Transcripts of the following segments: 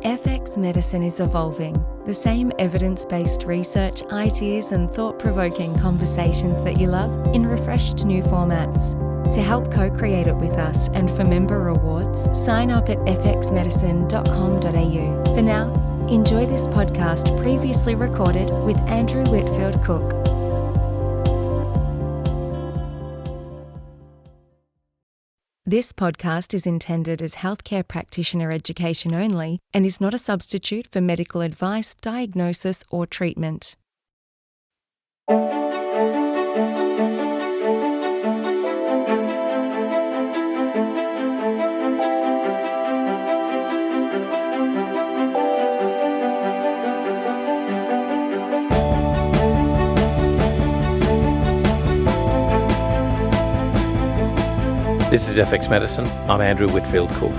FX medicine is evolving. The same evidence-based research, ideas and thought-provoking conversations that you love in refreshed new formats. To help co-create it with us and for member rewards, sign up at fxmedicine.com.au. For now, enjoy this podcast previously recorded with Andrew Whitfield Cook. This podcast is intended as healthcare practitioner education only and is not a substitute for medical advice, diagnosis, or treatment. This is FX Medicine. I'm Andrew Whitfield Cook.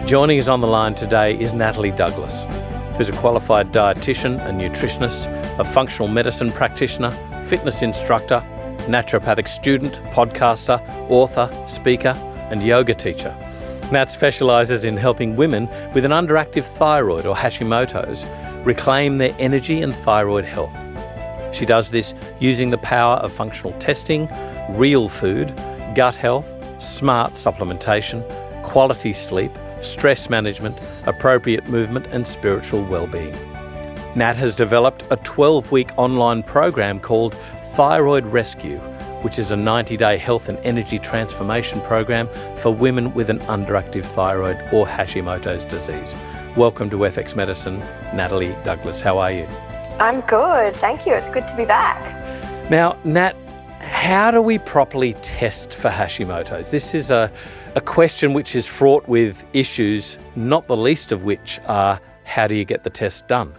Joining us on the line today is Natalie Douglas, who's a qualified dietitian and nutritionist, a functional medicine practitioner, fitness instructor, naturopathic student, podcaster, author, speaker, and yoga teacher. Nat specialises in helping women with an underactive thyroid or Hashimoto's reclaim their energy and thyroid health. She does this using the power of functional testing, real food, gut health, smart supplementation, quality sleep, stress management, appropriate movement and spiritual well-being. Nat has developed a 12-week online program called Thyroid Rescue, which is a 90-day health and energy transformation program for women with an underactive thyroid or Hashimoto's disease. Welcome to FX Medicine, Natalie Douglas. How are you? I'm good, thank you. It's good to be back. Now, Nat, how do we properly test for Hashimoto's? This is a question which is fraught with issues, not the least of which are how do you get the test done?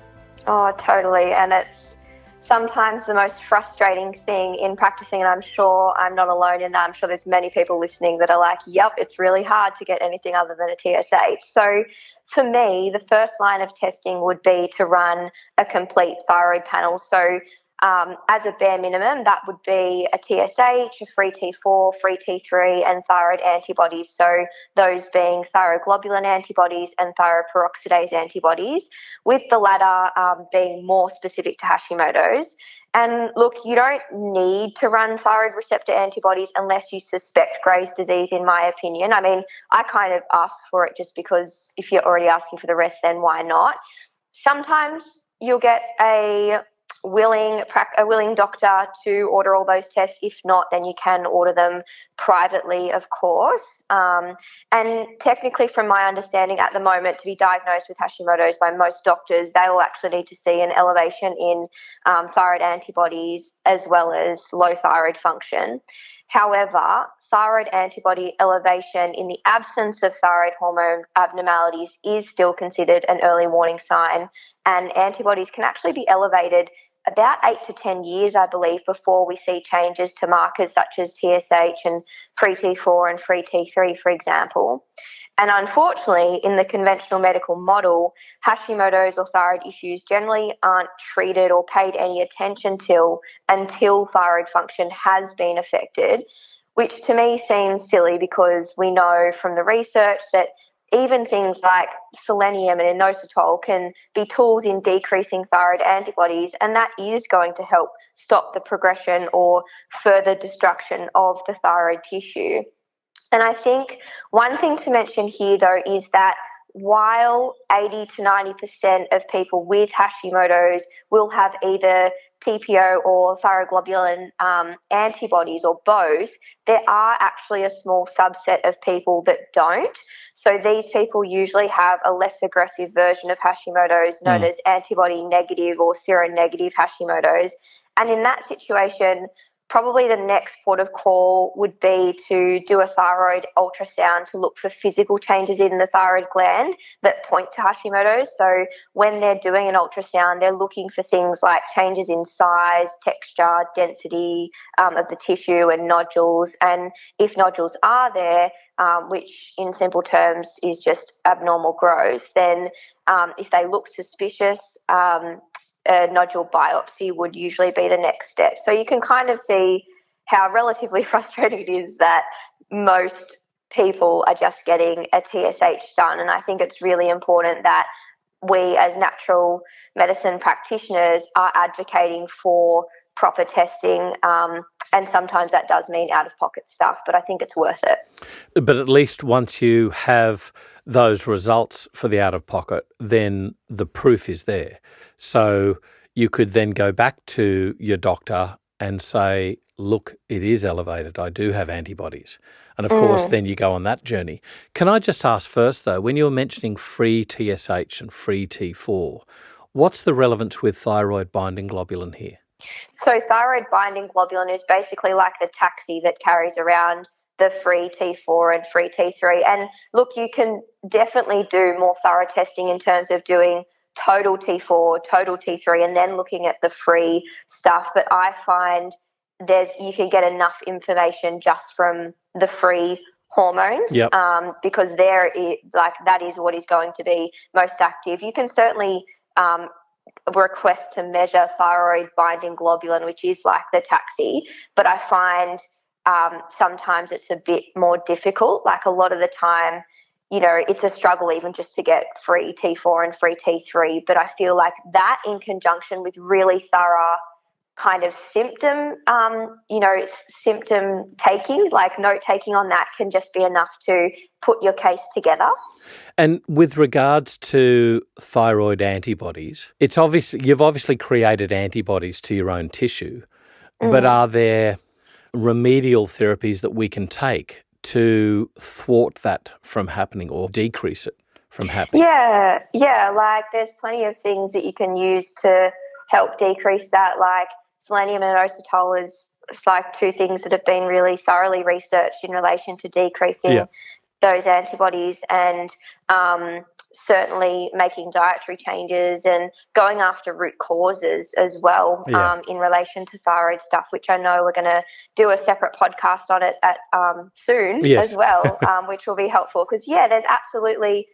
Oh, totally. And it's sometimes the most frustrating thing in practicing, and I'm sure I'm not alone in that. I'm sure there's many people listening that are like, yep, it's really hard to get anything other than a TSH. So for me, the first line of testing would be to run a complete thyroid panel. So as a bare minimum, that would be a TSH, a free T4, free T3, and thyroid antibodies. So those being thyroglobulin antibodies and thyroperoxidase antibodies, with the latter being more specific to Hashimoto's. And look, you don't need to run thyroid receptor antibodies unless you suspect Graves' disease, in my opinion. I mean, I kind of ask for it just because if you're already asking for the rest, then why not? Sometimes you'll get a willing doctor to order all those tests. If not, then you can order them privately, of course. And technically, from my understanding at the moment, to be diagnosed with Hashimoto's by most doctors, they will actually need to see an elevation in thyroid antibodies as well as low thyroid function. However, thyroid antibody elevation in the absence of thyroid hormone abnormalities is still considered an early warning sign, and antibodies can actually be elevated about 8 to 10 years, I believe, before we see changes to markers such as TSH and free T4 and free T3, for example. And unfortunately, in the conventional medical model, Hashimoto's or thyroid issues generally aren't treated or paid any attention to until thyroid function has been affected, which to me seems silly because we know from the research that even things like selenium and inositol can be tools in decreasing thyroid antibodies, and that is going to help stop the progression or further destruction of the thyroid tissue. And I think one thing to mention here, though, is that while 80 to 90% of people with Hashimoto's will have either TPO or thyroglobulin antibodies or both, there are actually a small subset of people that don't. So these people usually have a less aggressive version of Hashimoto's known as antibody negative or seronegative Hashimoto's. And in that situation, probably the next port of call would be to do a thyroid ultrasound to look for physical changes in the thyroid gland that point to Hashimoto's. So when they're doing an ultrasound, they're looking for things like changes in size, texture, density of the tissue and nodules. And if nodules are there, which in simple terms is just abnormal growth, then if they look suspicious, a nodule biopsy would usually be the next step. So you can kind of see how relatively frustrating it is that most people are just getting a TSH done. And I think it's really important that we as natural medicine practitioners are advocating for proper testing, and sometimes that does mean out-of-pocket stuff, but I think it's worth it. But at least once you have those results for the out-of-pocket, then the proof is there. So you could then go back to your doctor and say, look, it is elevated. I do have antibodies. And of course, then you go on that journey. Can I just ask first, though, when you were mentioning free TSH and free T4, what's the relevance with thyroid binding globulin here? So thyroid binding globulin is basically like the taxi that carries around the free T4 and free T3. And look, you can definitely do more thorough testing in terms of doing total T4, total T3, and then looking at the free stuff. But I find you can get enough information just from the free hormones, because that is what is going to be most active. You can certainly request to measure thyroid binding globulin, which is like the taxi, but I find sometimes it's a bit more difficult. Like a lot of the time, it's a struggle even just to get free T4 and free T3, but I feel like that in conjunction with really thorough kind of symptom taking, like note taking on that, can just be enough to put your case together. And with regards to thyroid antibodies, it's obvious you've obviously created antibodies to your own tissue, but are there remedial therapies that we can take to thwart that from happening or decrease it from happening? Yeah, like there's plenty of things that you can use to help decrease that, like selenium and inositol is like two things that have been really thoroughly researched in relation to decreasing those antibodies, and certainly making dietary changes and going after root causes as well, in relation to thyroid stuff, which I know we're going to do a separate podcast on it at soon as well, which will be helpful because, there's absolutely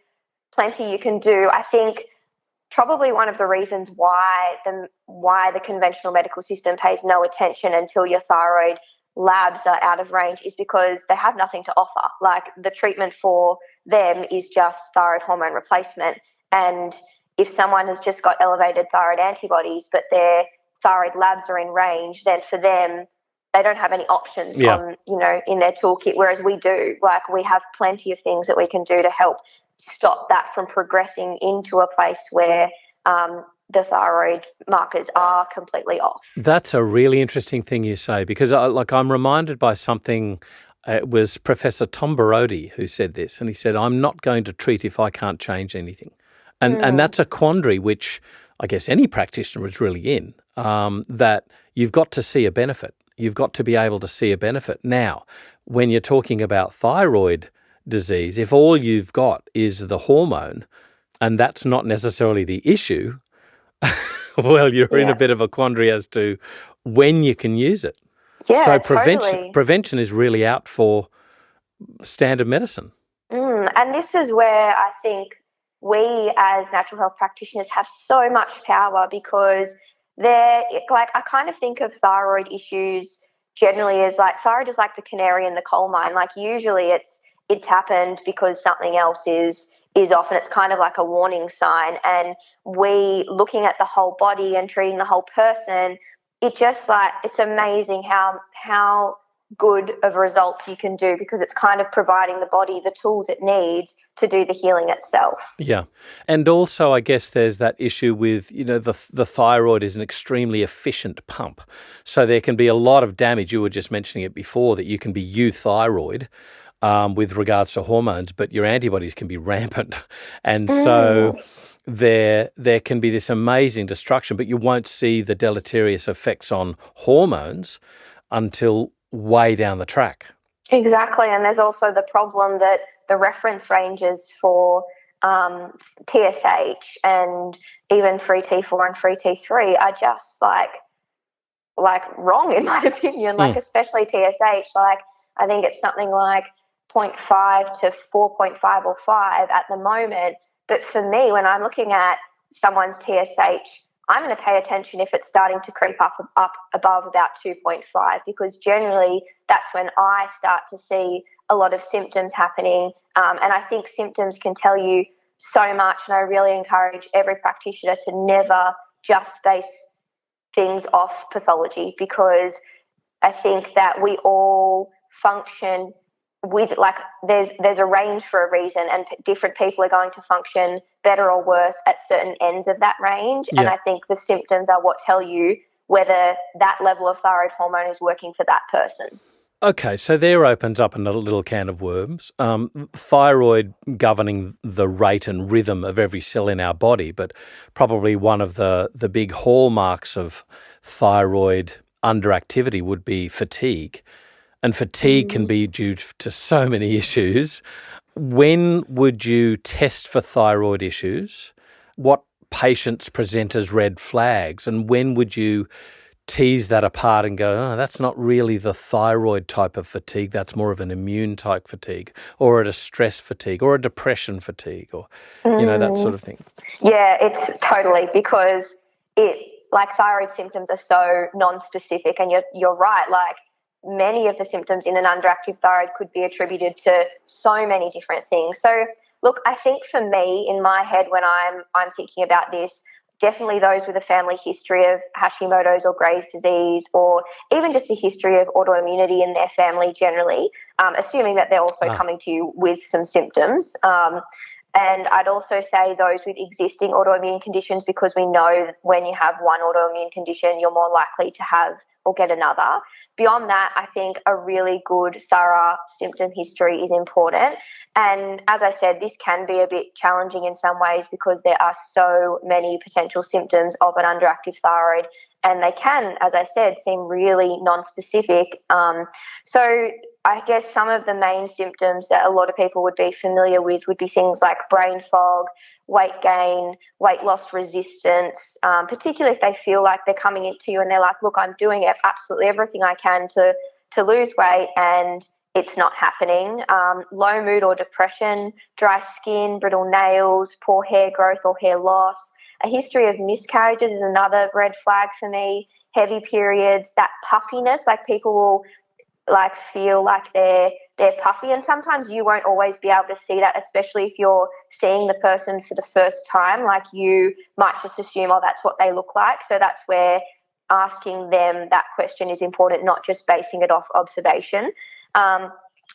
plenty you can do. I think probably one of the reasons why the conventional medical system pays no attention until your thyroid labs are out of range is because they have nothing to offer. Like the treatment for them is just thyroid hormone replacement. And if someone has just got elevated thyroid antibodies, but their thyroid labs are in range, then for them, they don't have any options in their toolkit. Whereas we do, like we have plenty of things that we can do to help stop that from progressing into a place where the thyroid markers are completely off. That's a really interesting thing you say, because I'm reminded by something. It was Professor Tom Borody who said this, and he said, I'm not going to treat if I can't change anything. And that's a quandary which I guess any practitioner is really in, that you've got to see a benefit. You've got to be able to see a benefit. Now, when you're talking about thyroid disease, if all you've got is the hormone and that's not necessarily the issue, well, you're in a bit of a quandary as to when you can use it. Yeah, so totally. prevention is really out for standard medicine. And this is where I think we as natural health practitioners have so much power, because I kind of think of thyroid issues generally as like thyroid is like the canary in the coal mine. Like usually it's happened because something else is off, and it's kind of like a warning sign. And we looking at the whole body and treating the whole person, it's amazing how good of results you can do, because it's kind of providing the body the tools it needs to do the healing itself. Yeah. And also I guess there's that issue with, the thyroid is an extremely efficient pump. So there can be a lot of damage. You were just mentioning it before, that you can be euthyroid with regards to hormones, but your antibodies can be rampant. And so there can be this amazing destruction, but you won't see the deleterious effects on hormones until way down the track. Exactly. And there's also the problem that the reference ranges for TSH and even free T4 and free T3 are just like wrong in my opinion, especially TSH. Like I think it's something like 0.5 to 4.5 or 5 at the moment. But for me, when I'm looking at someone's TSH, I'm going to pay attention if it's starting to creep up above about 2.5, because generally that's when I start to see a lot of symptoms happening. And I think symptoms can tell you so much, and I really encourage every practitioner to never just base things off pathology, because I think that we all function with, like, there's a range for a reason, and different people are going to function better or worse at certain ends of that range. Yeah. And I think the symptoms are what tell you whether that level of thyroid hormone is working for that person. Okay, so there opens up another little can of worms. Thyroid governing the rate and rhythm of every cell in our body, but probably one of the big hallmarks of thyroid underactivity would be fatigue. And fatigue can be due to so many issues. When would you test for thyroid issues? What patients present as red flags? And when would you tease that apart and go, oh, that's not really the thyroid type of fatigue, that's more of an immune type fatigue, or a stress fatigue, or a depression fatigue, or, that sort of thing? Yeah, it's totally, because like, thyroid symptoms are so non-specific, and you're right, like, many of the symptoms in an underactive thyroid could be attributed to so many different things. So look, I think for me, in my head, when I'm thinking about this, definitely those with a family history of Hashimoto's or Graves' disease, or even just a history of autoimmunity in their family generally, assuming that they're also coming to you with some symptoms. And I'd also say those with existing autoimmune conditions, because we know when you have one autoimmune condition, you're more likely to have or get another. Beyond that, I think a really good, thorough symptom history is important. And as I said, this can be a bit challenging in some ways, because there are so many potential symptoms of an underactive thyroid, and they can, as I said, seem really non-specific. So I guess some of the main symptoms that a lot of people would be familiar with would be things like brain fog, weight gain, weight loss resistance, particularly if they feel like they're coming into you and they're like, look, I'm doing absolutely everything I can to lose weight and it's not happening. Low mood or depression, dry skin, brittle nails, poor hair growth or hair loss. A history of miscarriages is another red flag for me. Heavy periods, that puffiness, like people will like feel like they're puffy, and sometimes you won't always be able to see that, especially if you're seeing the person for the first time. Like, you might just assume, oh, that's what they look like. So that's where asking them that question is important, not just basing it off observation.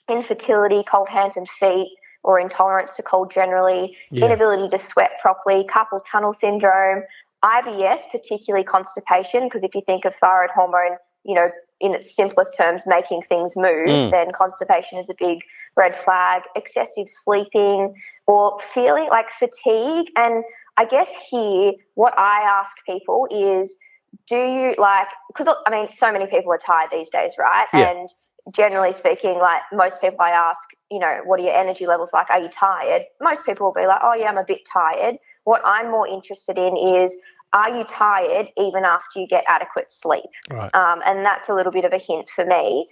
Infertility, cold hands and feet, or intolerance to cold generally, inability to sweat properly, carpal tunnel syndrome, IBS, particularly constipation, because if you think of thyroid hormone, in its simplest terms, making things move, then constipation is a big red flag. Excessive sleeping, or feeling like fatigue. And I guess here, what I ask people is, do you because I mean, so many people are tired these days, right? Yeah. And generally speaking, like most people I ask, what are your energy levels like? Are you tired? Most people will be like, oh yeah, I'm a bit tired. What I'm more interested in is, are you tired even after you get adequate sleep? Right. And that's a little bit of a hint for me.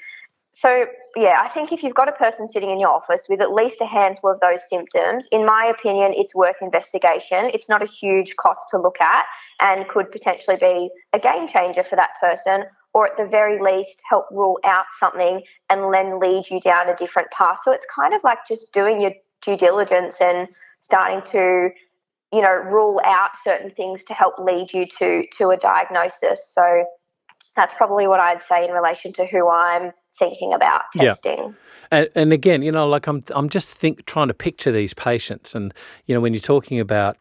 So, yeah, I think if you've got a person sitting in your office with at least a handful of those symptoms, in my opinion, it's worth investigation. It's not a huge cost to look at and could potentially be a game changer for that person, or at the very least help rule out something and then lead you down a different path. So it's kind of like just doing your due diligence and starting to rule out certain things to help lead you to a diagnosis. So that's probably what I'd say in relation to who I'm thinking about testing. Yeah. And again, I'm just trying to picture these patients, and when you're talking about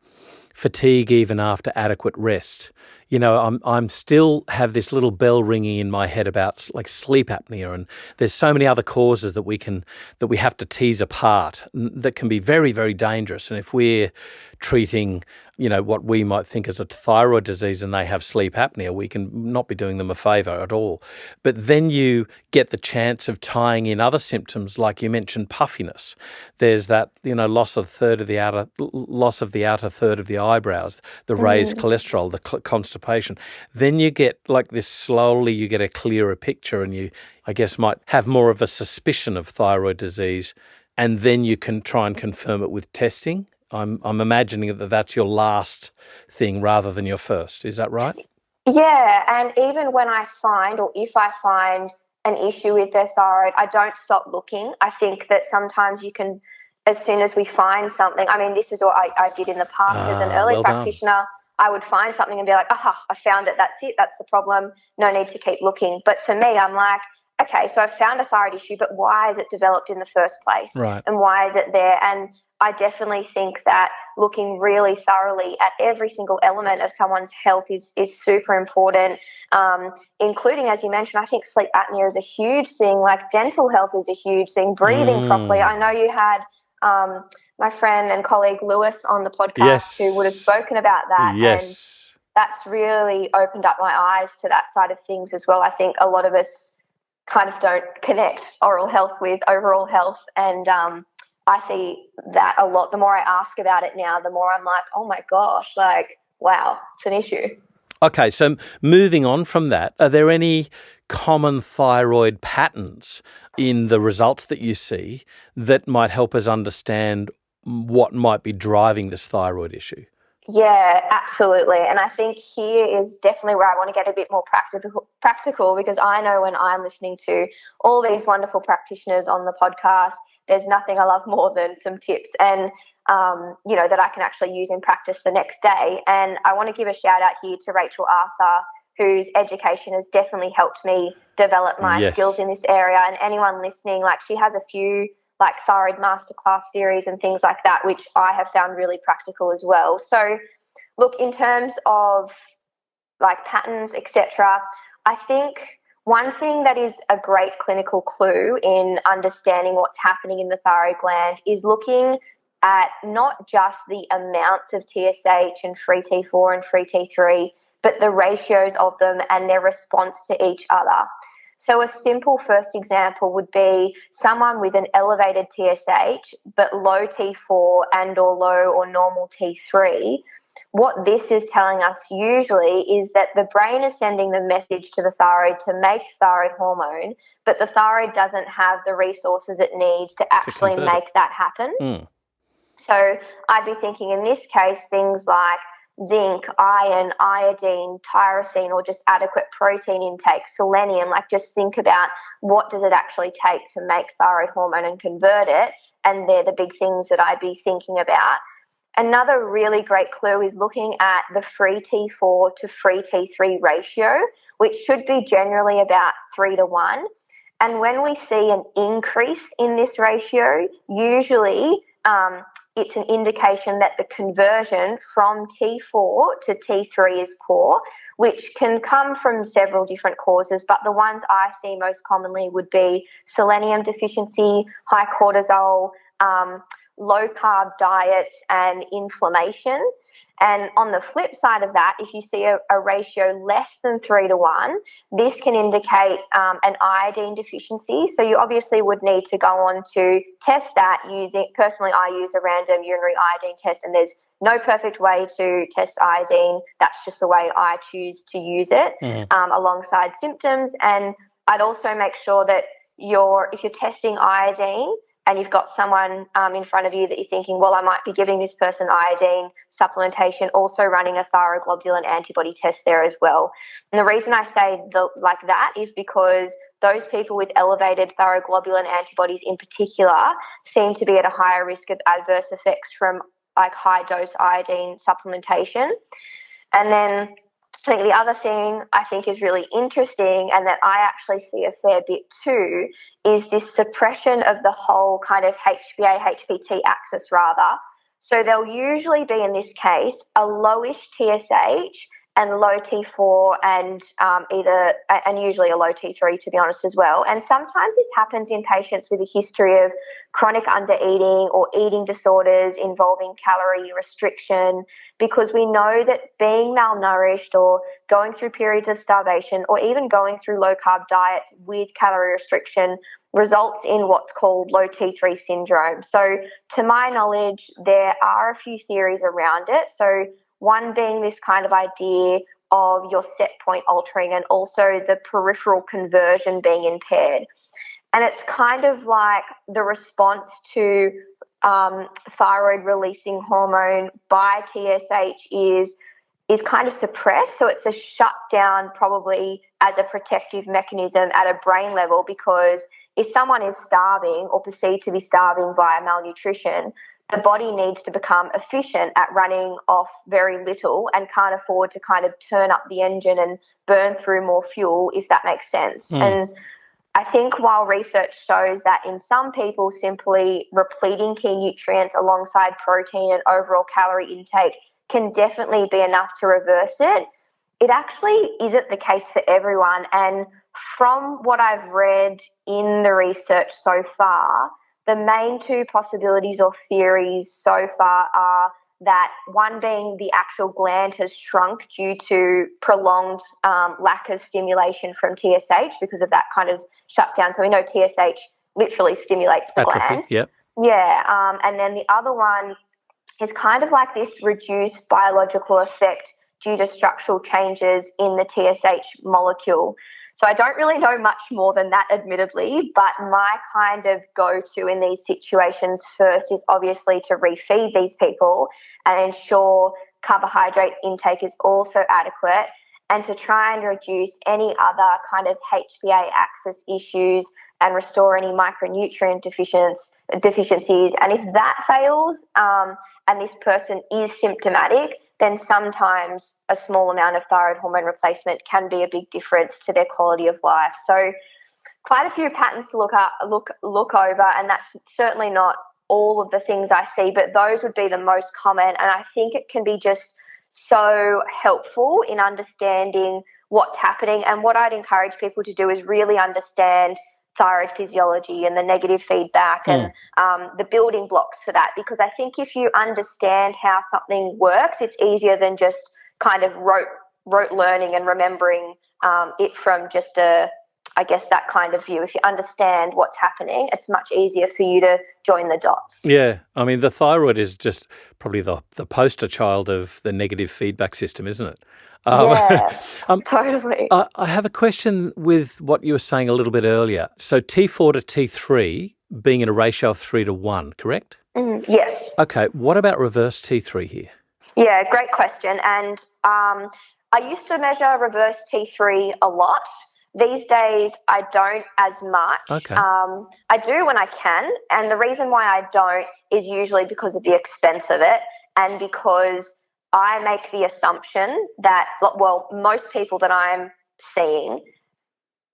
fatigue even after adequate rest, I'm still have this little bell ringing in my head about like sleep apnea, and there's so many other causes that we have to tease apart that can be very, very dangerous. And if we're treating what we might think as a thyroid disease and they have sleep apnea, we can not be doing them a favour at all. But then you get the chance of tying in other symptoms, like you mentioned, puffiness. There's that, loss of the outer third of the eyebrows, the raised cholesterol, the constipation. Then you get like this, slowly you get a clearer picture, and you, I guess, might have more of a suspicion of thyroid disease, and then you can try and confirm it with testing. I'm imagining that that's your last thing rather than your first. Is that right? Yeah, and even when I find, or if I find an issue with their thyroid, I don't stop looking. I think that sometimes you can as soon as we find something, I mean, this is what I did in the past as an early well done. practitioner. I would find something and be like, aha, I found it. That's it. That's the problem. No need to keep looking. But for me, I'm like, okay, so I found a thyroid issue, but why is it developed in the first place? Right. And why is it there? And I definitely think that looking really thoroughly at every single element of someone's health is super important, including, as you mentioned, I think sleep apnea is a huge thing, like dental health is a huge thing, breathing properly. I know you had my friend and colleague Lewis on the podcast who would have spoken about that. Yes. And that's really opened up my eyes to that side of things as well. I think a lot of us kind of don't connect oral health with overall health. And I see that a lot. The more I ask about it now, the more I'm like, oh my gosh, like, wow, it's an issue. Okay, so moving on from that, are there any common thyroid patterns in the results that you see that might help us understand what might be driving this thyroid issue? Yeah, absolutely. And I think here is definitely where I want to get a bit more practical, because I know when I'm listening to all these wonderful practitioners on the podcast, there's nothing I love more than some tips and, that I can actually use in practice the next day. And I want to give a shout out here to Rachel Arthur, whose education has definitely helped me develop my skills in this area. And anyone listening, like, she has a few like thyroid masterclass series and things like that, which I have found really practical as well. So look, in terms of like patterns, etc., I think one thing that is a great clinical clue in understanding what's happening in the thyroid gland is looking at not just the amounts of TSH and free T4 and free T3, but the ratios of them and their response to each other. So a simple first example would be someone with an elevated TSH but low T4 and or low or normal T3. What this is telling us usually is that the brain is sending the message to the thyroid to make thyroid hormone, but the thyroid doesn't have the resources it needs to actually make that happen. So I'd be thinking in this case things like zinc, iron, iodine, tyrosine, or just adequate protein intake, selenium. Like, just think about what does it actually take to make thyroid hormone and convert it, and they're the big things that I'd be thinking about. Another really great clue is looking at the free T4 to free T3 ratio, which should be generally about 3-1. And when we see an increase in this ratio, usually it's an indication that the conversion from T4 to T3 is poor, which can come from several different causes, but the ones I see most commonly would be selenium deficiency, high cortisol, low-carb diets, and inflammation. And on the flip side of that, if you see a ratio less than 3-1, this can indicate an iodine deficiency. So you obviously would need to go on to test that personally, I use a random urinary iodine test, and there's no perfect way to test iodine. That's just the way I choose to use it alongside symptoms. And I'd also make sure that if you're testing iodine, and you've got someone in front of you that you're thinking, well, I might be giving this person iodine supplementation, also running a thyroglobulin antibody test there as well. And the reason I say like that is because those people with elevated thyroglobulin antibodies in particular seem to be at a higher risk of adverse effects from like high dose iodine supplementation. And then I think the other thing I think is really interesting, and that I actually see a fair bit too, is this suppression of the whole kind of HbA-HPT axis rather. So there'll usually be, in this case, a lowish TSH and low T4 and usually a low T3, to be honest, as well. And sometimes this happens in patients with a history of chronic undereating or eating disorders involving calorie restriction, because we know that being malnourished or going through periods of starvation or even going through low-carb diets with calorie restriction results in what's called low T3 syndrome. So to my knowledge, there are a few theories around it. So one being this kind of idea of your set point altering and also the peripheral conversion being impaired. And it's kind of like the response to thyroid releasing hormone by TSH is kind of suppressed. So it's a shutdown probably as a protective mechanism at a brain level, because if someone is starving or perceived to be starving via malnutrition, the body needs to become efficient at running off very little and can't afford to kind of turn up the engine and burn through more fuel, if that makes sense. And I think while research shows that in some people simply repleting key nutrients alongside protein and overall calorie intake can definitely be enough to reverse it, it actually isn't the case for everyone. And from what I've read in the research so far, the main two possibilities or theories so far are that one being the actual gland has shrunk due to prolonged lack of stimulation from TSH because of that kind of shutdown. So we know TSH literally stimulates the gland. Yep. Yeah. And then the other one is kind of like this reduced biological effect due to structural changes in the TSH molecule. So I don't really know much more than that, admittedly, but my kind of go-to in these situations first is obviously to refeed these people and ensure carbohydrate intake is also adequate, and to try and reduce any other kind of HbA axis issues and restore any micronutrient deficiencies. And if that fails and this person is symptomatic, then sometimes a small amount of thyroid hormone replacement can be a big difference to their quality of life. So quite a few patterns to look over, and that's certainly not all of the things I see, but those would be the most common. And I think it can be just so helpful in understanding what's happening. And what I'd encourage people to do is really understand thyroid physiology and the negative feedback and the building blocks for that, because I think if you understand how something works, it's easier than just kind of rote learning and remembering it from just I guess that kind of view. If you understand what's happening, it's much easier for you to join the dots. Yeah. I mean, the thyroid is just probably the poster child of the negative feedback system, isn't it? Yeah, totally. I have a question with what you were saying a little bit earlier. So T4 to T3 being in a ratio of 3 to 1, correct? Yes. Okay. What about reverse T3 here? Yeah, great question. And I used to measure reverse T3 a lot. These days, I don't as much. Okay. I do when I can. And the reason why I don't is usually because of the expense of it, and because I make the assumption that, well, most people that I'm seeing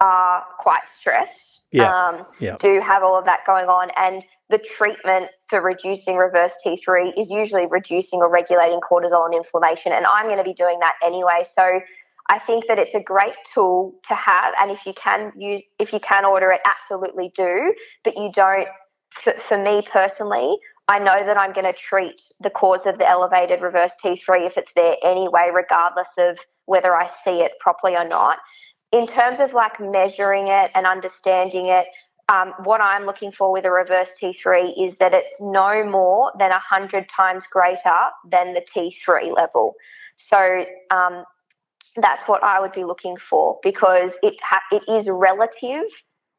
are quite stressed, do have all of that going on, and the treatment for reducing reverse T3 is usually reducing or regulating cortisol and inflammation, and I'm going to be doing that anyway. So I think that it's a great tool to have, and if you can order it, absolutely do. But you don't. For me personally, I know that I'm going to treat the cause of the elevated reverse T3 if it's there anyway, regardless of whether I see it properly or not. In terms of like measuring it and understanding it, what I'm looking for with a reverse T3 is that it's no more than 100 times greater than the T3 level. So that's what I would be looking for, because it is relative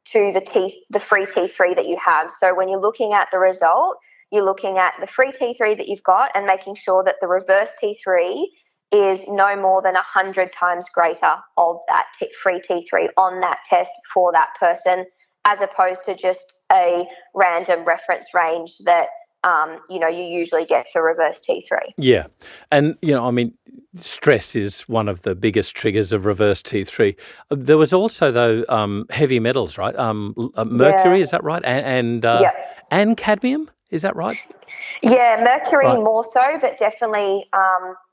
to the free T3 that you have. So when you're looking at the result, you're looking at the free T3 that you've got and making sure that the reverse T3 is no more than 100 times greater of that free T3 on that test for that person, as opposed to just a random reference range that you usually get for reverse T3. Yeah. And, I mean, stress is one of the biggest triggers of reverse T3. There was also, though, heavy metals, right? Mercury, is that right? And cadmium, is that right? Yeah, mercury more so, but definitely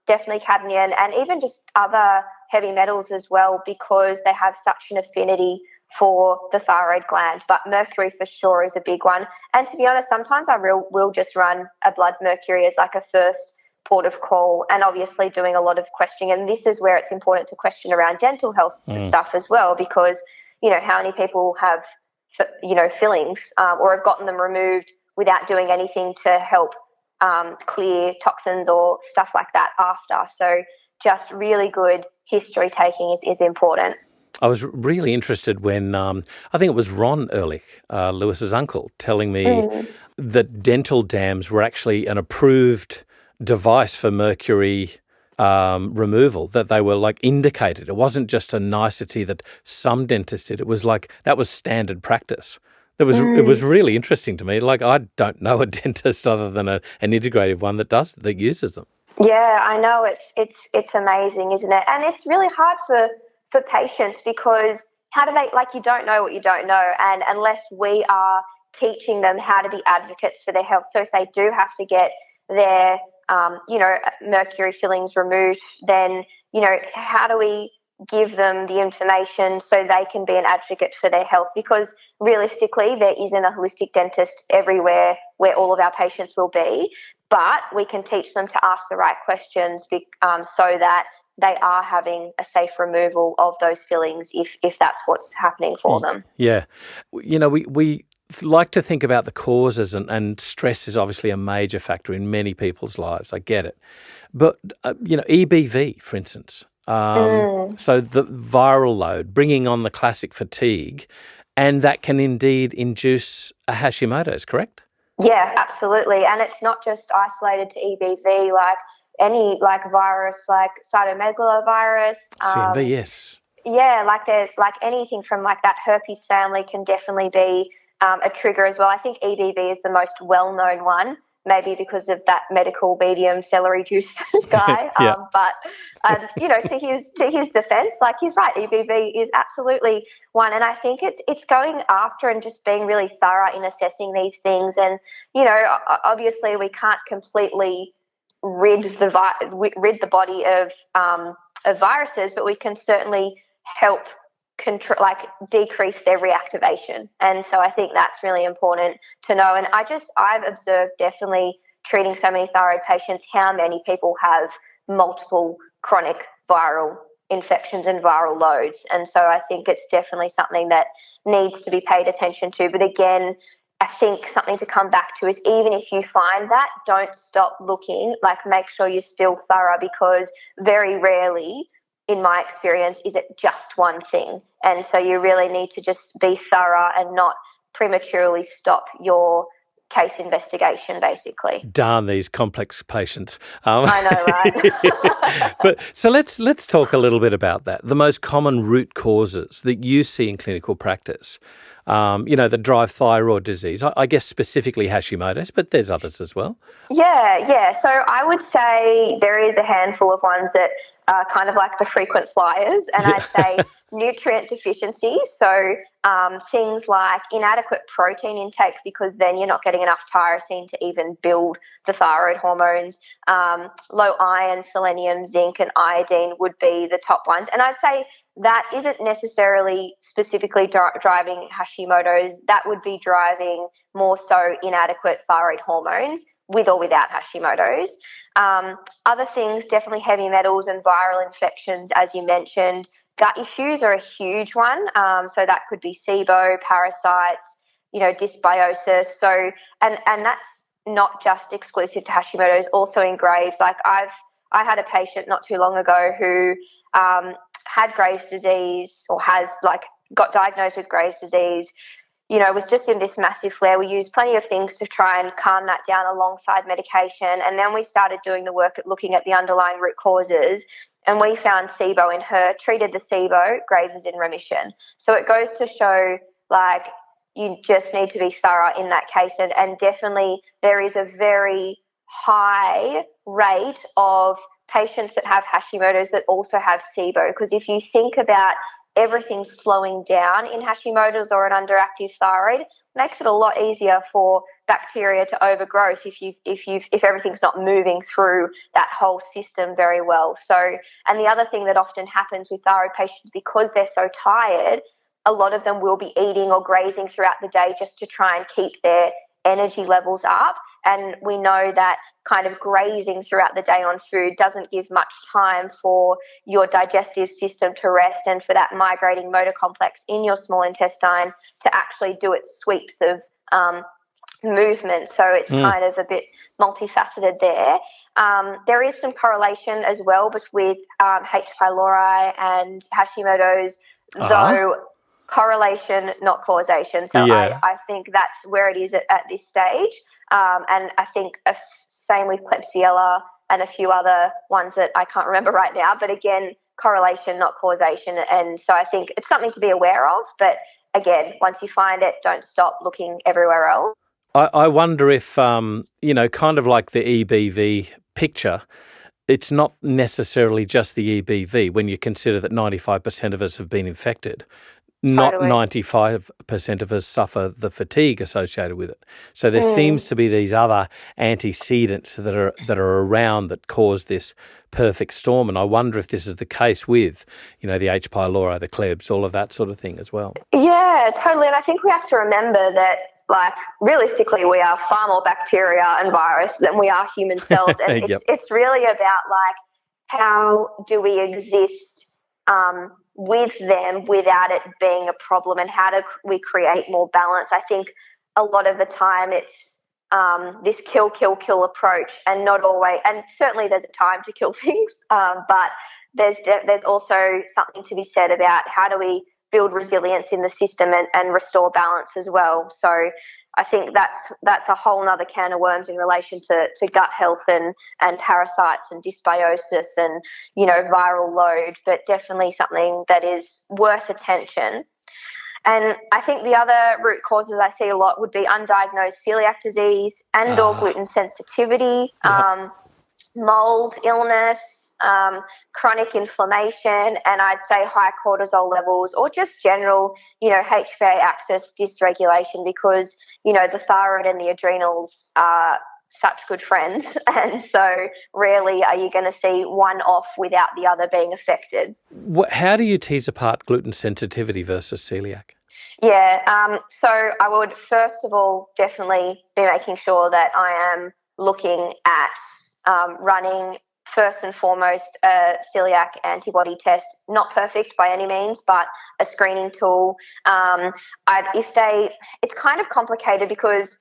cadmium, and even just other heavy metals as well, because they have such an affinity for the thyroid gland. But mercury for sure is a big one. And to be honest, sometimes I will just run a blood mercury as like a first port of call, and obviously doing a lot of questioning. And this is where it's important to question around dental health stuff as well, because, how many people have, fillings or have gotten them removed without doing anything to help clear toxins or stuff like that after. So just really good history taking is important. I was really interested when I think it was Ron Ehrlich, Lewis's uncle, telling me that dental dams were actually an approved device for mercury removal, that they were like indicated. It wasn't just a nicety that some dentists did. It was like that was standard practice. It was really interesting to me. Like, I don't know a dentist other than an integrative one that uses them. Yeah, I know it's amazing, isn't it? And it's really hard for patients because how do they, like, you don't know what you don't know, and unless we are teaching them how to be advocates for their health. So if they do have to get their mercury fillings removed, then how do we give them the information so they can be an advocate for their health? Because realistically, there isn't a holistic dentist everywhere where all of our patients will be, but we can teach them to ask the right questions so that they are having a safe removal of those fillings if that's what's happening for them. Yeah. We like to think about the causes, and stress is obviously a major factor in many people's lives. I get it. But, EBV, for instance, so the viral load, bringing on the classic fatigue, and that can indeed induce a Hashimoto's, correct? Yeah, absolutely. And it's not just isolated to EBV, like any virus, like cytomegalovirus. CMV, yes. Yeah, like anything from like that herpes family can definitely be a trigger as well. I think EBV is the most well-known one, maybe because of that medical medium celery juice guy. Yeah. But to his defence, like, he's right, EBV is absolutely one, and I think it's going after and just being really thorough in assessing these things. And obviously we can't completely rid the body of viruses, but we can certainly help decrease their reactivation. And so I think that's really important to know. And I've observed, definitely treating so many thyroid patients, how many people have multiple chronic viral infections and viral loads. And so I think it's definitely something that needs to be paid attention to. But again, I think something to come back to is, even if you find that, don't stop looking. Like, make sure you're still thorough, because very rarely, in my experience, is it just one thing. And so you really need to just be thorough and not prematurely stop your case investigation, basically. Darn these complex patients. I know, right? But so let's talk a little bit about that. The most common root causes that you see in clinical practice, that drive thyroid disease. I guess specifically Hashimoto's, but there's others as well. Yeah. So I would say there is a handful of ones that are kind of like the frequent flyers, and I'd say nutrient deficiency. So things like inadequate protein intake, because then you're not getting enough tyrosine to even build the thyroid hormones. Low iron, selenium, zinc, and iodine would be the top ones. And I'd say that isn't necessarily specifically driving Hashimoto's. That would be driving more so inadequate thyroid hormones, with or without Hashimoto's. Other things, definitely heavy metals and viral infections, as you mentioned. Gut issues are a huge one. So that could be SIBO, parasites, dysbiosis. So, and that's not just exclusive to Hashimoto's, also in Graves'. Like, I had a patient not too long ago who had Graves' disease, or got diagnosed with Graves' disease, was just in this massive flare. We used plenty of things to try and calm that down alongside medication. And then we started doing the work at looking at the underlying root causes. And we found SIBO in her, treated the SIBO, Graves is in remission. So it goes to show, like, you just need to be thorough in that case. And definitely there is a very high rate of patients that have Hashimoto's that also have SIBO. Because if you think about everything slowing down in Hashimoto's or an underactive thyroid, makes it a lot easier for bacteria to overgrowth if everything's not moving through that whole system very well. So, and the other thing that often happens with thyroid patients, because they're so tired, a lot of them will be eating or grazing throughout the day just to try and keep their energy levels up. And we know that kind of grazing throughout the day on food doesn't give much time for your digestive system to rest and for that migrating motor complex in your small intestine to actually do its sweeps of movement. So it's kind of a bit multifaceted there. There is some correlation as well with H. pylori and Hashimoto's, though correlation, not causation. So yeah. I think that's where it is at this stage. And I think same with Klebsiella and a few other ones that I can't remember right now. But again, correlation, not causation. And so I think it's something to be aware of, but again, once you find it, don't stop looking everywhere else. I wonder if, kind of like the EBV picture, it's not necessarily just the EBV when you consider that 95% of us have been infected. Not Totally. 95% of us suffer the fatigue associated with it. So there seems to be these other antecedents that are around that cause this perfect storm. And I wonder if this is the case with, the H. pylori, the Klebs, all of that sort of thing as well. Yeah, totally. And I think we have to remember that, realistically, we are far more bacteria and virus than we are human cells. And it's really about, how do we exist with them without it being a problem, and how do we create more balance? I think a lot of the time it's this kill approach, and not always, and certainly there's a time to kill things, but there's also something to be said about how do we build resilience in the system and restore balance as well. So I think that's a whole nother can of worms in relation to gut health and parasites and dysbiosis and, viral load, but definitely something that is worth attention. And I think the other root causes I see a lot would be undiagnosed celiac disease and or gluten sensitivity, mold, illness, chronic inflammation, and I'd say high cortisol levels, or just general, HPA axis dysregulation, because, the thyroid and the adrenals are such good friends. And so rarely are you going to see one off without the other being affected. How do you tease apart gluten sensitivity versus celiac? Yeah, so I would first of all definitely be making sure that I am looking at running first and foremost a celiac antibody test. Not perfect by any means, but a screening tool. It's kind of complicated because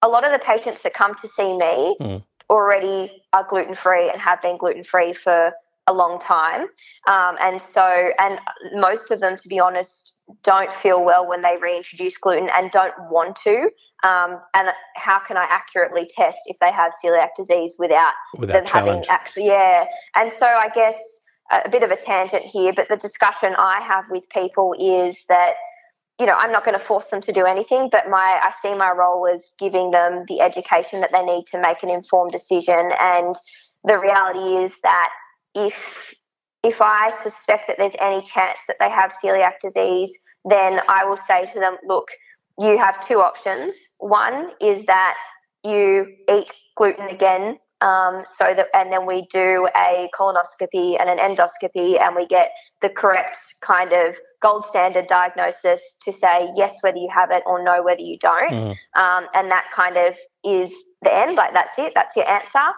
a lot of the patients that come to see me already are gluten-free and have been gluten-free for a long time. And most of them, to be honest, don't feel well when they reintroduce gluten and don't want to. And how can I accurately test if they have celiac disease without them challenge. having actually, yeah. And so I guess a bit of a tangent here, but the discussion I have with people is that, I'm not going to force them to do anything, but I see my role as giving them the education that they need to make an informed decision. And the reality is that if I suspect that there's any chance that they have celiac disease, then I will say to them, look, you have two options. One is that you eat gluten again, and then we do a colonoscopy and an endoscopy, and we get the correct kind of gold standard diagnosis to say yes whether you have it or no whether you don't. And that kind of is the end. That's it. That's your answer.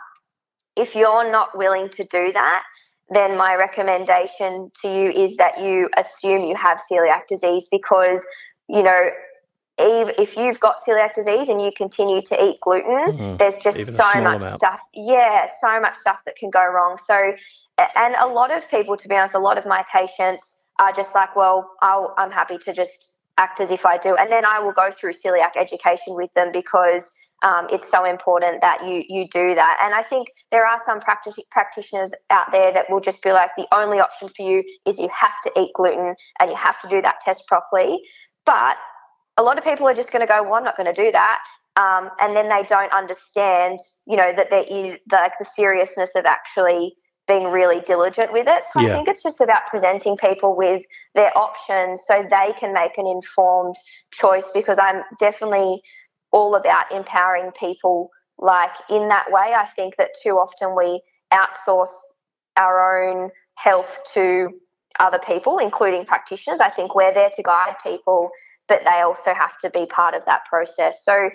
If you're not willing to do that, then my recommendation to you is that you assume you have celiac disease, because, if you've got celiac disease and you continue to eat gluten, there's just so much stuff. Yeah, so much stuff that can go wrong. So, and a lot of people, to be honest, a lot of my patients are just like, well, I'm happy to just act as if I do. And then I will go through celiac education with them, because it's so important that you do that. And I think there are some practitioners out there that will just be like, the only option for you is you have to eat gluten and you have to do that test properly. But a lot of people are just going to go, well, I'm not going to do that. And then they don't understand, that there is the seriousness of actually being really diligent with it. So I think it's just about presenting people with their options so they can make an informed choice, because I'm definitely all about empowering people in that way. I think that too often we outsource our own health to other people, including practitioners. I think we're there to guide people, but they also have to be part of that process. So,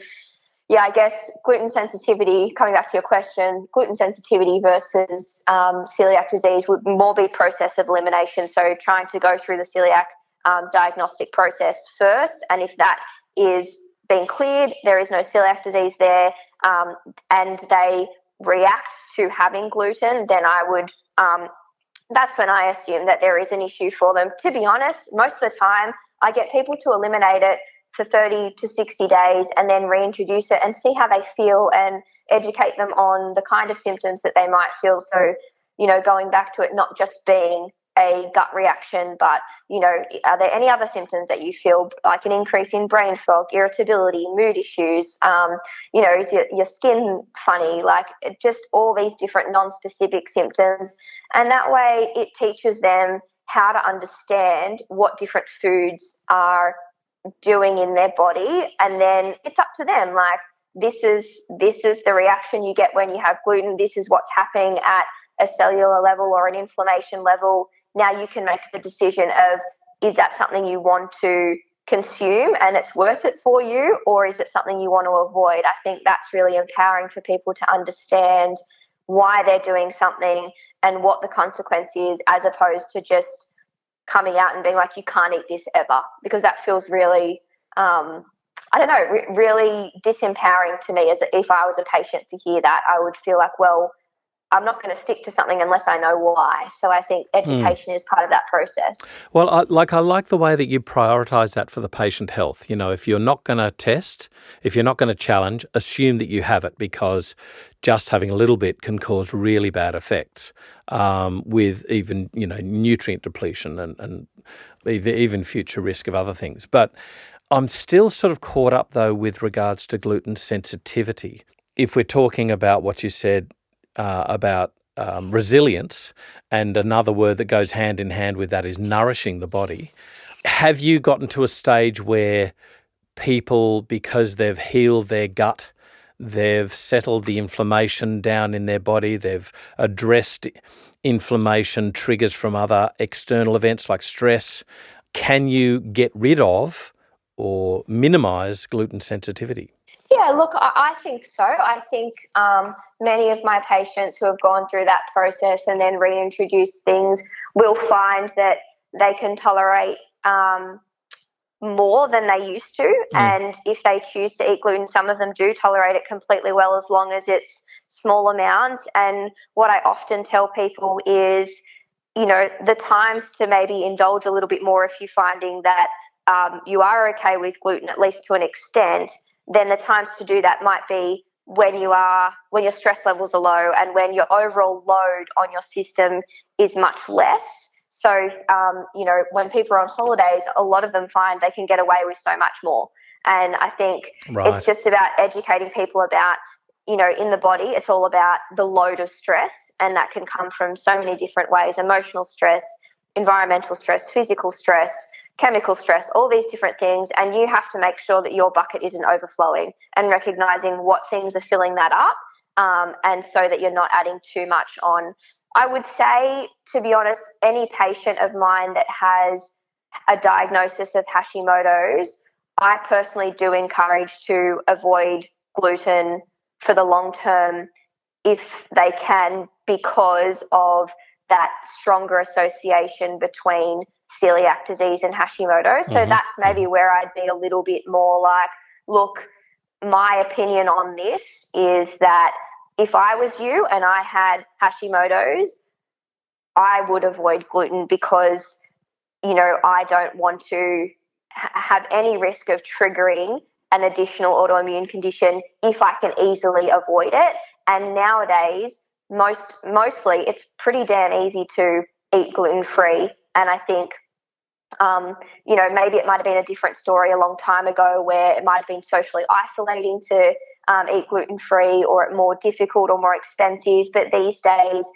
yeah, I guess gluten sensitivity, coming back to your question, gluten sensitivity versus celiac disease would more be process of elimination. So trying to go through the celiac diagnostic process first, and if that is being cleared, there is no celiac disease there, and they react to having gluten, then I would, that's when I assume that there is an issue for them. To be honest, most of the time I get people to eliminate it for 30 to 60 days and then reintroduce it and see how they feel and educate them on the kind of symptoms that they might feel. So, going back to it not just being a gut reaction, but, are there any other symptoms that you feel, like an increase in brain fog, irritability, mood issues? Is your skin funny? Like, just all these different non-specific symptoms. And that way it teaches them how to understand what different foods are doing in their body. And then it's up to them. Like, this is the reaction you get when you have gluten. This is what's happening at a cellular level or an inflammation level. Now you can make the decision of, is that something you want to consume and it's worth it for you, or is it something you want to avoid? I think that's really empowering for people to understand why they're doing something and what the consequence is, as opposed to just coming out and being like, you can't eat this ever, because that feels really, really disempowering to me. As if I was a patient to hear that, I would feel like, well, I'm not going to stick to something unless I know why. So I think education is part of that process. Well, I like the way that you prioritise that for the patient health. If you're not going to test, if you're not going to challenge, assume that you have it, because just having a little bit can cause really bad effects, with even, nutrient depletion and even future risk of other things. But I'm still sort of caught up, though, with regards to gluten sensitivity. If we're talking about what you said, about resilience, and another word that goes hand in hand with that is nourishing the body. Have you gotten to a stage where people, because they've healed their gut, they've settled the inflammation down in their body, they've addressed inflammation triggers from other external events like stress, can you get rid of or minimise gluten sensitivity? Yeah, look, I think so. I think many of my patients who have gone through that process and then reintroduce things will find that they can tolerate more than they used to. And if they choose to eat gluten, some of them do tolerate it completely well, as long as it's small amounts. And what I often tell people is, the times to maybe indulge a little bit more, if you're finding that you are okay with gluten, at least to an extent, then the times to do that might be when your stress levels are low and when your overall load on your system is much less. So, when people are on holidays, a lot of them find they can get away with so much more. And I think It's just about educating people about, in the body, it's all about the load of stress, and that can come from so many different ways: emotional stress, environmental stress, physical stress, chemical stress, all these different things. And you have to make sure that your bucket isn't overflowing, and recognizing what things are filling that up, and so that you're not adding too much on. I would say, to be honest, any patient of mine that has a diagnosis of Hashimoto's, I personally do encourage to avoid gluten for the long term if they can, because of that stronger association between celiac disease and Hashimoto. So that's maybe where I'd be a little bit more like, look, my opinion on this is that if I was you and I had Hashimoto's, I would avoid gluten, because, I don't want to have any risk of triggering an additional autoimmune condition if I can easily avoid it. And nowadays, mostly it's pretty damn easy to eat gluten-free. And I think, maybe it might have been a different story a long time ago where it might have been socially isolating to eat gluten-free, or more difficult or more expensive. But these days,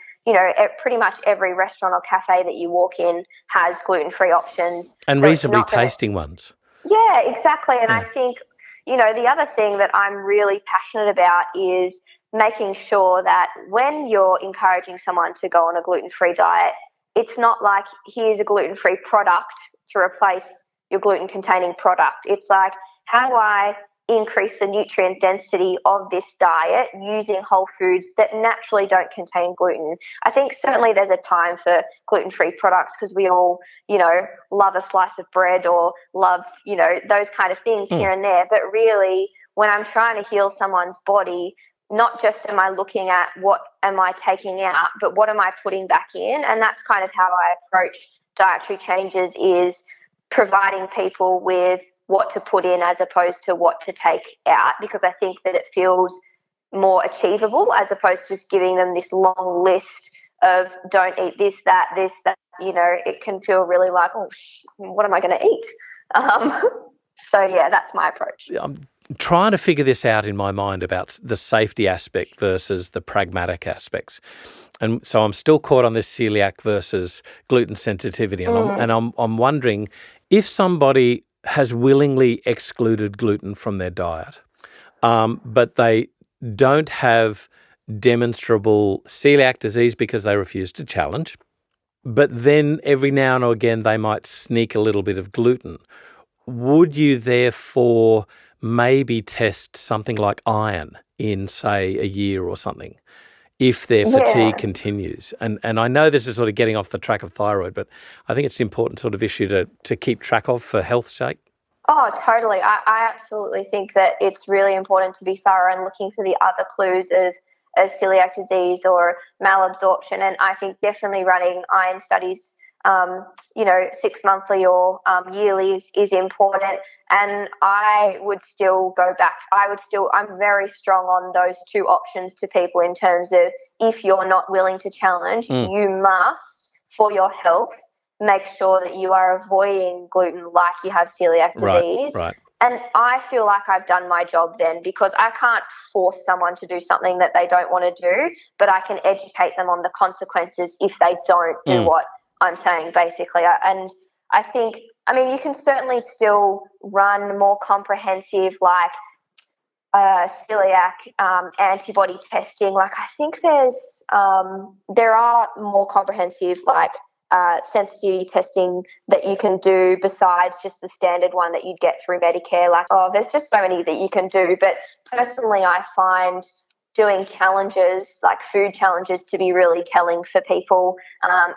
pretty much every restaurant or cafe that you walk in has gluten-free options. And so reasonably tasting ones. Yeah, exactly. And I think, the other thing that I'm really passionate about is making sure that when you're encouraging someone to go on a gluten-free diet, it's not like, here's a gluten-free product to replace your gluten-containing product. It's like, how do I increase the nutrient density of this diet using whole foods that naturally don't contain gluten? I think certainly there's a time for gluten-free products, because we all, love a slice of bread or love, those kind of things here and there. But really, when I'm trying to heal someone's body, not just am I looking at what am I taking out, but what am I putting back in? And that's kind of how I approach dietary changes, is providing people with what to put in as opposed to what to take out, because I think that it feels more achievable, as opposed to just giving them this long list of don't eat this, that, it can feel really like, oh, what am I going to eat? So yeah, that's my approach. I'm trying to figure this out in my mind about the safety aspect versus the pragmatic aspects. And so I'm still caught on this celiac versus gluten sensitivity. And I'm wondering if somebody has willingly excluded gluten from their diet, but they don't have demonstrable celiac disease because they refuse to challenge, but then every now and again they might sneak a little bit of gluten. Would you therefore maybe test something like iron in, say, a year or something if their fatigue continues? And I know this is sort of getting off the track of thyroid, but I think it's an important sort of issue to keep track of for health's sake. Oh, totally. I absolutely think that it's really important to be thorough and looking for the other clues of celiac disease or malabsorption. And I think definitely running iron studies 6 monthly or yearly is important. And I would still go back. I'm very strong on those two options to people in terms of if you're not willing to challenge, you must, for your health, make sure that you are avoiding gluten like you have celiac disease. Right. And I feel like I've done my job then, because I can't force someone to do something that they don't want to do, but I can educate them on the consequences if they don't do what I'm saying, basically. And I think, you can certainly still run more comprehensive, like celiac antibody testing. Like, I think there are more comprehensive, like sensitivity testing that you can do besides just the standard one that you'd get through Medicare. Like, there's just so many that you can do. But personally, I find doing challenges, like food challenges, to be really telling for people,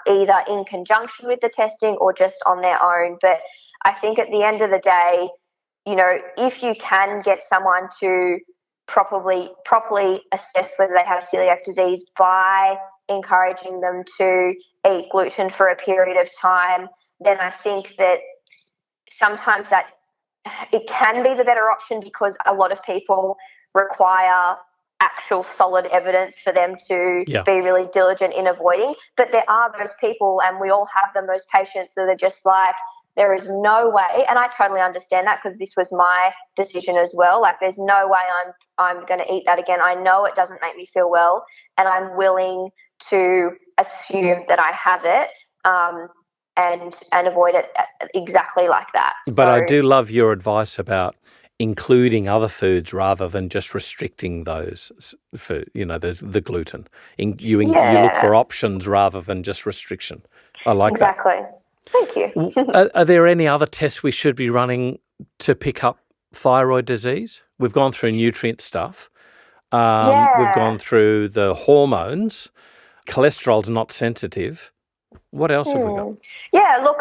either in conjunction with the testing or just on their own. But I think at the end of the day, if you can get someone to properly assess whether they have celiac disease by encouraging them to eat gluten for a period of time, then I think that sometimes that it can be the better option, because a lot of people require actual solid evidence for them to be really diligent in avoiding. But there are those people, and we all have them, those patients that are just like, there is no way, and I totally understand that, because this was my decision as well. Like, there's no way I'm going to eat that again. I know it doesn't make me feel well, and I'm willing to assume that I have it and avoid it exactly like that. But I do love your advice about including other foods rather than just restricting those for the gluten. You look for options rather than just restriction. I like that. Exactly. Thank you. Are there any other tests we should be running to pick up thyroid disease? We've gone through nutrient stuff. We've gone through the hormones. Cholesterol's not sensitive. What else have we got? Yeah, look,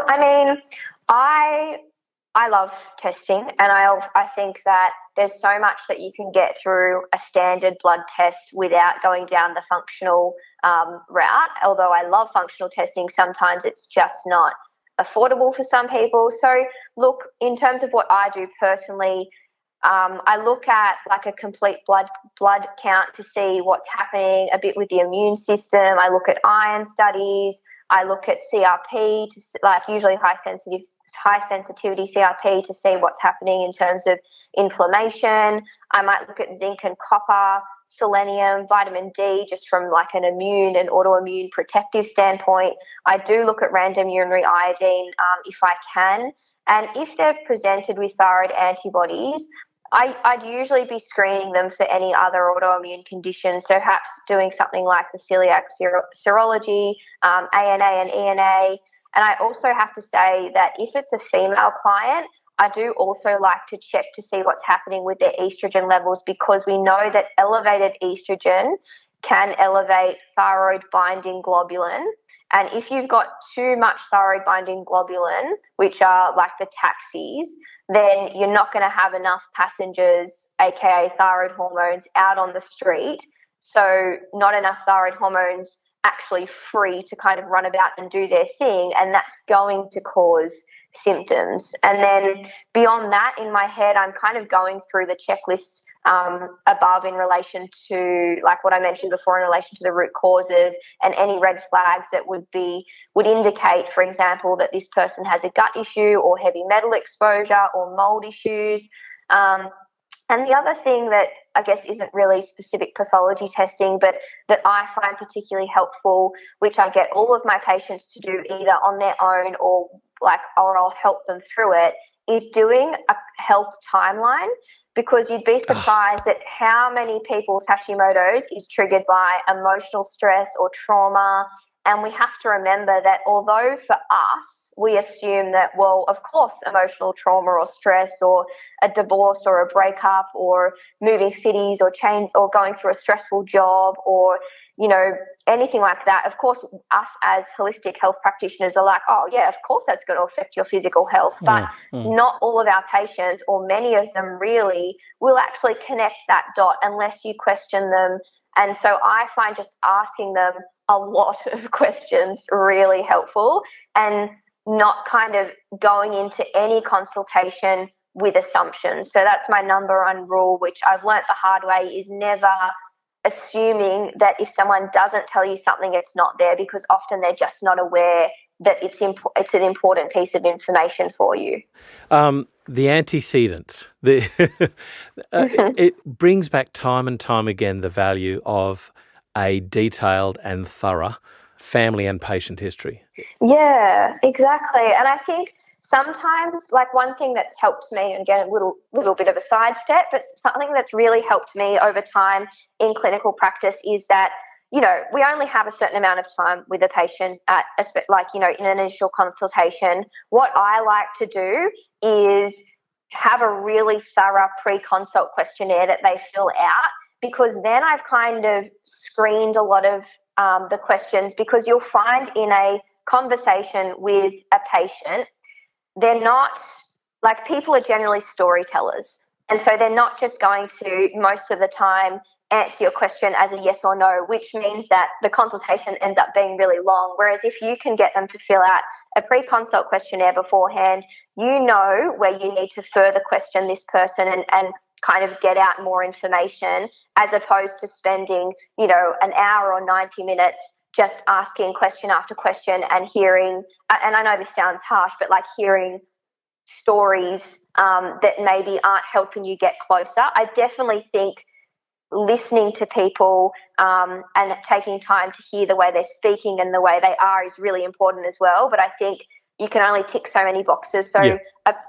I love testing, and I think that there's so much that you can get through a standard blood test without going down the functional route. Although I love functional testing, sometimes it's just not affordable for some people. So look, in terms of what I do personally, I look at like a complete blood count to see what's happening a bit with the immune system. I look at iron studies. I look at CRP, usually high sensitivity CRP, to see what's happening in terms of inflammation. I might look at zinc and copper, selenium, vitamin D, just from like an immune and autoimmune protective standpoint. I do look at random urinary iodine if I can. And if they've presented with thyroid antibodies, I'd usually be screening them for any other autoimmune conditions, so perhaps doing something like the celiac serology, ANA and ENA. And I also have to say that if it's a female client, I do also like to check to see what's happening with their estrogen levels, because we know that elevated estrogen can elevate thyroid binding globulin. And if you've got too much thyroid binding globulin, which are like the taxis, then you're not going to have enough passengers, aka thyroid hormones, out on the street. So not enough thyroid hormones actually free to kind of run about and do their thing. And that's going to cause symptoms. And then beyond that, in my head, I'm kind of going through the checklist above in relation to, like what I mentioned before, in relation to the root causes and any red flags that would indicate, for example, that this person has a gut issue or heavy metal exposure or mold issues. And the other thing that I guess isn't really specific pathology testing, but that I find particularly helpful, which I get all of my patients to do either on their own or I'll help them through it, is doing a health timeline, because you'd be surprised at how many people's Hashimoto's is triggered by emotional stress or trauma. And we have to remember that although for us, we assume that, well, of course, emotional trauma or stress or a divorce or a breakup or moving cities or change or going through a stressful job or, anything like that, of course, us as holistic health practitioners are like, oh, yeah, of course that's going to affect your physical health. But not all of our patients, or many of them really, will actually connect that dot unless you question them. And so I find just asking them a lot of questions really helpful, and not kind of going into any consultation with assumptions. So that's my number one rule, which I've learnt the hard way, is never assuming that if someone doesn't tell you something, it's not there, because often they're just not aware that it's an important piece of information for you. The antecedents, it brings back time and time again the value of a detailed and thorough family and patient history. Yeah, exactly. And I think sometimes, like, one thing that's helped me, and again, a little bit of a sidestep, but something that's really helped me over time in clinical practice is that, we only have a certain amount of time with a patient in an initial consultation. What I like to do is have a really thorough pre-consult questionnaire that they fill out, because then I've kind of screened a lot of the questions, because you'll find in a conversation with a patient, they're not, like, people are generally storytellers. And so they're not just going to, most of the time, answer your question as a yes or no, which means that the consultation ends up being really long. Whereas if you can get them to fill out a pre-consult questionnaire beforehand, you know where you need to further question this person and kind of get out more information, as opposed to spending, an hour or 90 minutes just asking question after question and hearing, and I know this sounds harsh, but like hearing stories that maybe aren't helping you get closer. I definitely think listening to people and taking time to hear the way they're speaking and the way they are is really important as well. But I think you can only tick so many boxes. So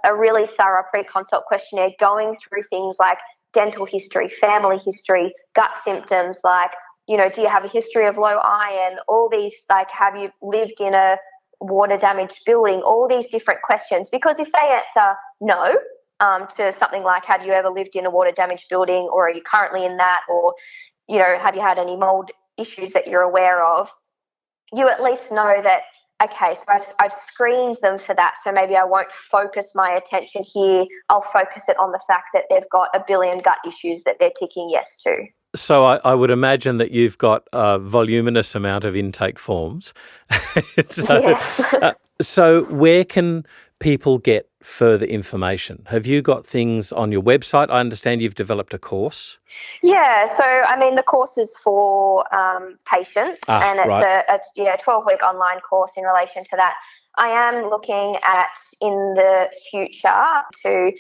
a really thorough pre-consult questionnaire going through things like dental history, family history, gut symptoms, like, do you have a history of low iron? All these, like, have you lived in a water damaged building? All these different questions. Because if they answer no to something like, have you ever lived in a water damaged building, or are you currently in that, or, have you had any mold issues that you're aware of, you at least know that, okay, so I've screened them for that, so maybe I won't focus my attention here. I'll focus it on the fact that they've got a billion gut issues that they're ticking yes to. So I would imagine that you've got a voluminous amount of intake forms. So where can people get further information? Have you got things on your website? I understand you've developed a course. Yeah, so the course is for patients, and it's a 12-week online course in relation to that. I am looking at, in the future, to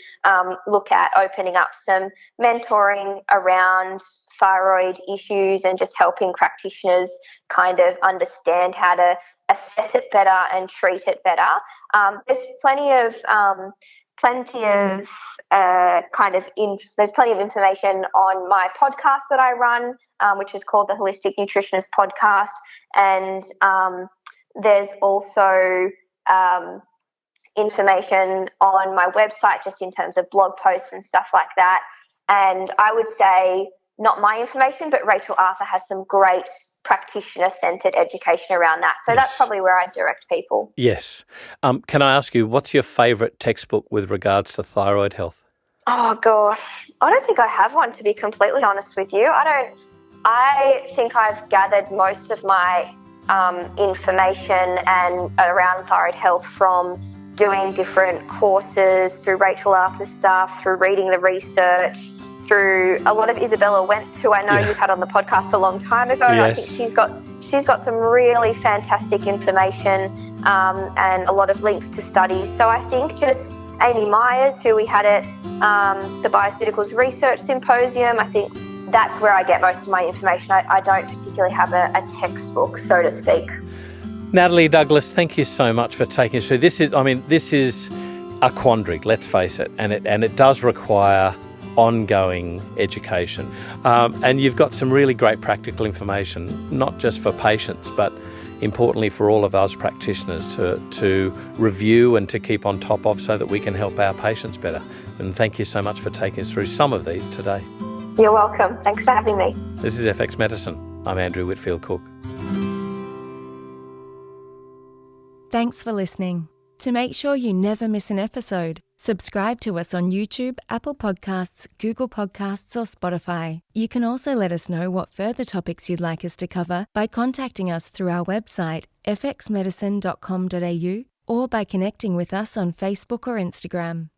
look at opening up some mentoring around thyroid issues and just helping practitioners kind of understand how to assess it better and treat it better. There's plenty of information on my podcast that I run, which is called the Holistic Nutritionist Podcast, and there's also information on my website just in terms of blog posts and stuff like that. And I would say, not my information, but Rachel Arthur has some great practitioner-centred education around that. So that's probably where I direct people. Yes. Can I ask you, what's your favourite textbook with regards to thyroid health? Oh, gosh. I don't think I have one, to be completely honest with you. I think I've gathered most of my information and around thyroid health from doing different courses, through Rachel Arthur's stuff, through reading the research, through a lot of Isabella Wentz, who I know you've had on the podcast a long time ago. Yes. I think she's got some really fantastic information and a lot of links to studies. So I think just Amy Myers, who we had at the Bioceuticals Research Symposium, I think that's where I get most of my information. I don't particularly have a textbook, so to speak. Natalie Douglas, thank you so much for taking us through. This is a quandary, let's face it, and it does require ongoing education. And you've got some really great practical information, not just for patients, but importantly for all of us practitioners to review and to keep on top of so that we can help our patients better. And thank you so much for taking us through some of these today. You're welcome. Thanks for having me. This is FX Medicine. I'm Andrew Whitfield Cook. Thanks for listening. To make sure you never miss an episode, subscribe to us on YouTube, Apple Podcasts, Google Podcasts, or Spotify. You can also let us know what further topics you'd like us to cover by contacting us through our website, fxmedicine.com.au, or by connecting with us on Facebook or Instagram.